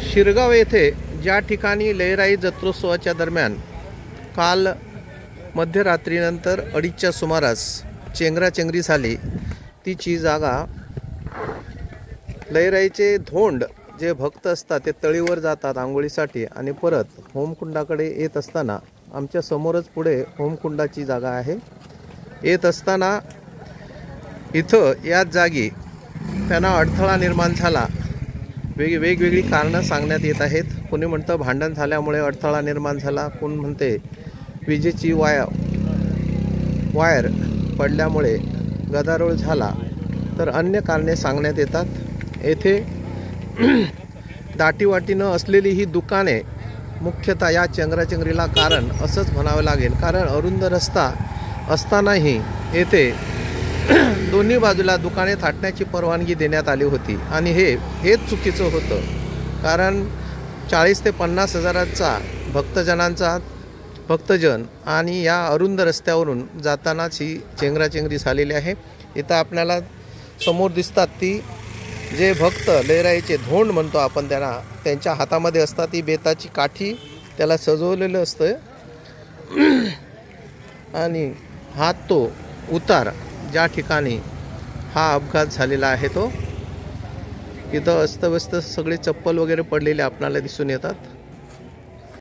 शिरगाव येथे ज्या ठिकाणी लयराई जत्रोत्सवाच्या दरम्यान काल मध्यरात्रीनंतर 2:30च्या सुमारास चेंगराचेंगरी झाली, तिची जागा लयराईचे धोंड जे भक्त असतात ते तळीवर जातात आंघोळीसाठी आणि परत होमकुंडाकडे येत असताना आमच्या समोरच पुढे होमकुंडाची जागा आहे. येत असताना इथं याच जागी त्यांना अडथळा निर्माण झाला. वेगवेगळी कारणं सांगण्यात येत आहेत. कोणी म्हणतं भांडण झाल्यामुळे अडथळा निर्माण झाला, कोण म्हणते विजेची वायर पडल्यामुळे गदारोळ झाला, तर अन्य कारणे सांगण्यात येतात. येथे दाटीवाटीनं असलेली ही दुकाने मुख्यतः या चेंगराचेंगरीला कारण असंच म्हणावं लागेल. कारण अरुंद रस्ता असतानाही येथे दोन्ही बाजूला दुकाने थाटण्याची परवानगी देण्यात आली होती आणि हेच चुकीचं होतं. कारण 40 ते 50 हजाराचा भक्तजन आणि या अरुंद रस्त्यावरून जातानाच ही चेंगराचेंगरी झालेली आहे. इथं आपल्याला समोर दिसतात ती जे भक्त लयराईचे धोंड म्हणतो आपण त्यांना, त्यांच्या हातामध्ये असतात ती बेताची काठी, त्याला सजवलेलं असतं आणि हा तो उतार ज्या ठिकाणी हा अपघात झालेला आहे तो इथं अस्तव्यस्त सगळे चप्पल वगैरे पडलेले आपल्याला दिसून येतात.